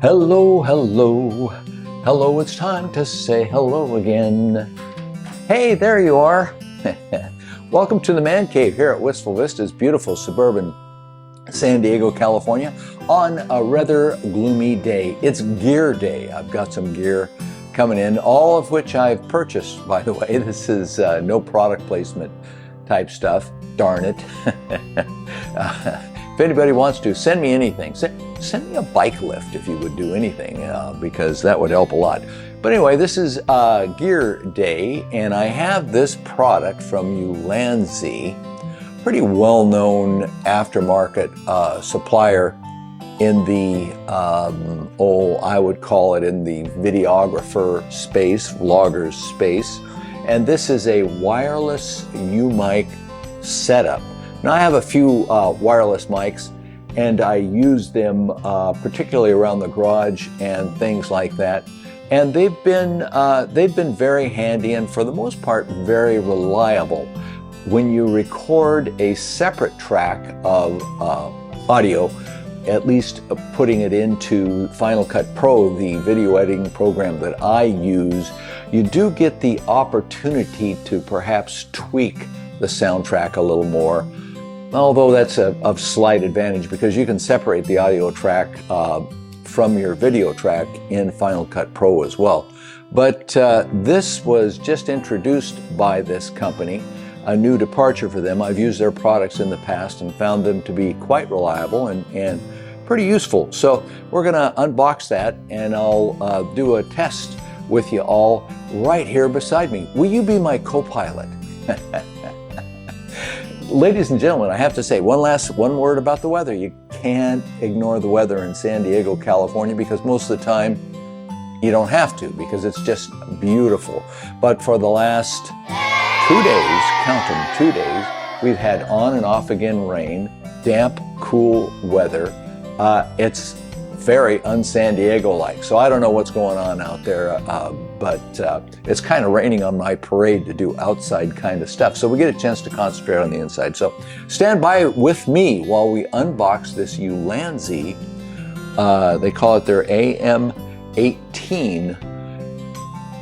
Hello, hello, hello, it's time to say hello again. Hey, there you are. Welcome to the Man Cave here at Wistful Vista's beautiful suburban San Diego, California, on a rather gloomy day. It's gear day. I've got some gear coming in, all of which I've purchased, by the way. This is no product placement type stuff, darn it. If anybody wants to, send me anything. Send me a bike lift if you would do anything, because that would help a lot. But anyway, this is Gear Day, and I have this product from Ulanzi, pretty well-known aftermarket supplier in the, I would call it in the videographer space, vloggers space. And this is a wireless U-mic setup. Now I have a few wireless mics, and I use them particularly around the garage and things like that. And they've been very handy and for the most part very reliable. When you record a separate track of audio, at least putting it into Final Cut Pro, the video editing program that I use, you do get the opportunity to perhaps tweak the soundtrack a little more. Although that's of slight advantage because you can separate the audio track from your video track in Final Cut Pro as well. But this was just introduced by this company, a new departure for them. I've used their products in the past and found them to be quite reliable and pretty useful. So we're gonna unbox that and I'll do a test with you all right here beside me. Will you be my co-pilot? Ladies and gentlemen, I have to say one word about the weather. You can't ignore the weather in San Diego, California, because most of the time you don't have to, because it's just beautiful. But for the last 2 days, count them, 2 days, we've had on and off again rain, damp, cool weather. It's very un-San Diego-like. So I don't know what's going on out there, but it's kind of raining on my parade to do outside kind of stuff. So we get a chance to concentrate on the inside. So stand by with me while we unbox this Ulanzi. They call it their AM18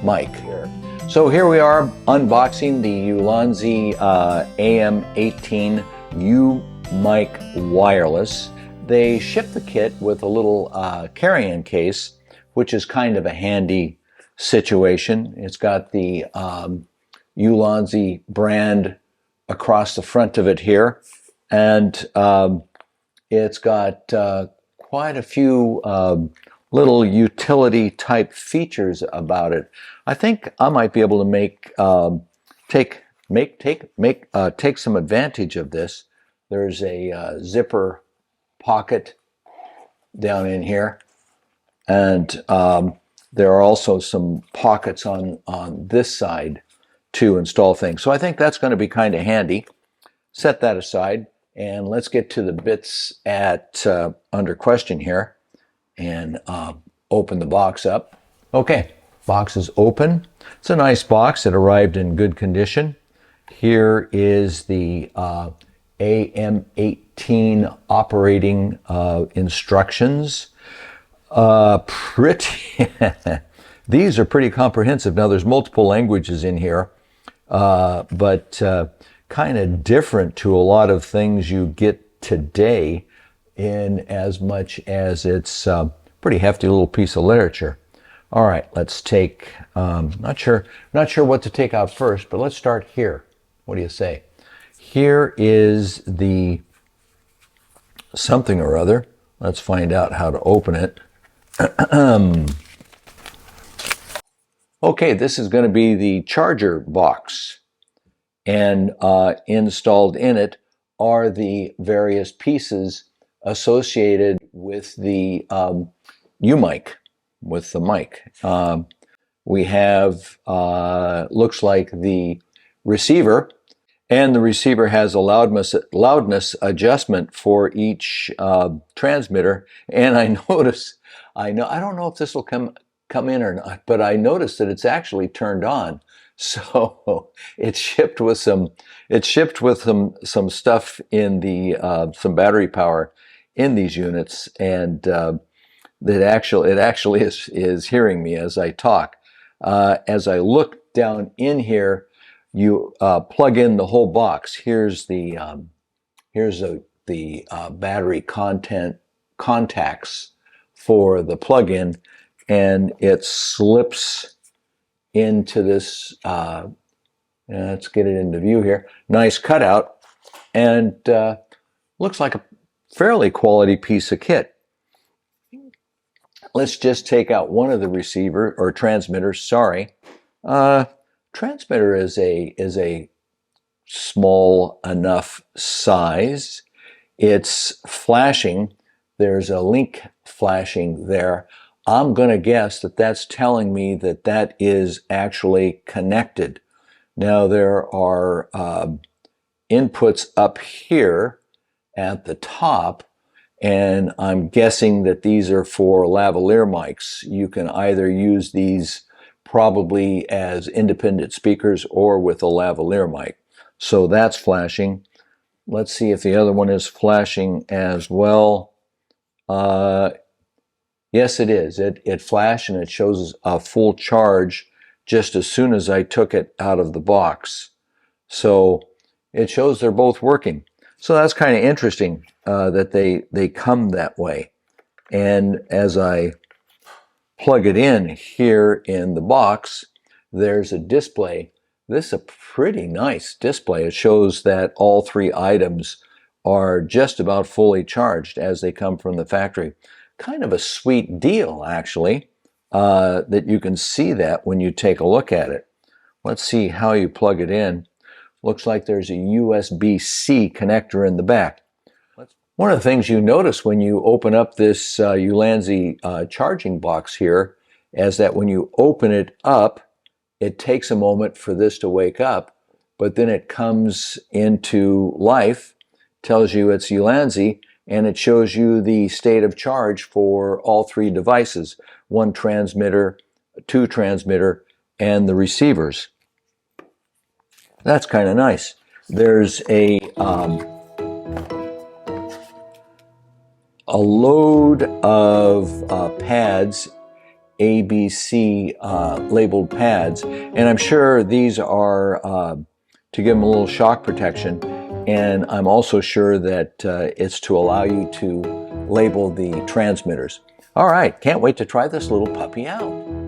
mic here. So here we are unboxing the Ulanzi AM18 U-mic wireless. They ship the kit with a little carry-in case, which is kind of a handy situation. It's got the Ulanzi brand across the front of it here, and it's got quite a few little utility type features about it. I think I might be able to take some advantage of this. There's a zipper pocket down in here, and there are also some pockets on this side to install things. So I think that's going to be kind of handy. Set that aside and let's get to the bits at under question here and open the box up. Okay, box is open. It's a nice box. It arrived in good condition. Here is the AM18 operating instructions. These are pretty comprehensive. Now there's multiple languages in here, but kind of different to a lot of things you get today, in as much as it's a pretty hefty little piece of literature. All right, let's take, not sure what to take out first, but let's start here. What do you say? Here is the something or other. Let's find out how to open it. Okay, this is going to be the charger box, and installed in it are the various pieces associated with the U-mic, with the mic. We have, looks like the receiver, and the receiver has a loudness adjustment for each transmitter. And I don't know if this will come in or not, but I noticed that it's actually turned on. So it's shipped with some stuff in the some battery power in these units, and that it actually is hearing me as I talk. As I look down in here, you plug in the whole box. Here's the battery contacts for the plug-in, and it slips into this. Let's get it into view here. Nice cutout, and looks like a fairly quality piece of kit. Let's just take out one of the receiver or transmitters. Sorry, transmitter is a small enough size. It's flashing. There's a link flashing there. I'm going to guess that that's telling me that that is actually connected. Now there are inputs up here at the top, and I'm guessing that these are for lavalier mics. You can either use these probably as independent speakers or with a lavalier mic. So that's flashing. Let's see if the other one is flashing as well. Yes, it is. It flashed and it shows a full charge just as soon as I took it out of the box. So it shows they're both working. So that's kind of interesting that they come that way. And as I plug it in here in the box, there's a display. This is a pretty nice display. It shows that all three items are just about fully charged as they come from the factory. Kind of a sweet deal, actually, that you can see that when you take a look at it. Let's see how you plug it in. Looks like there's a USB-C connector in the back. One of the things you notice when you open up this Ulanzi charging box here is that when you open it up, it takes a moment for this to wake up, but then it comes into life, tells you it's Ulanzi, and it shows you the state of charge for all three devices, one transmitter, two transmitter, and the receivers. That's kind of nice. There's a load of pads, ABC labeled pads, and I'm sure these are to give them a little shock protection, and I'm also sure that it's to allow you to label the transmitters. All right, can't wait to try this little puppy out.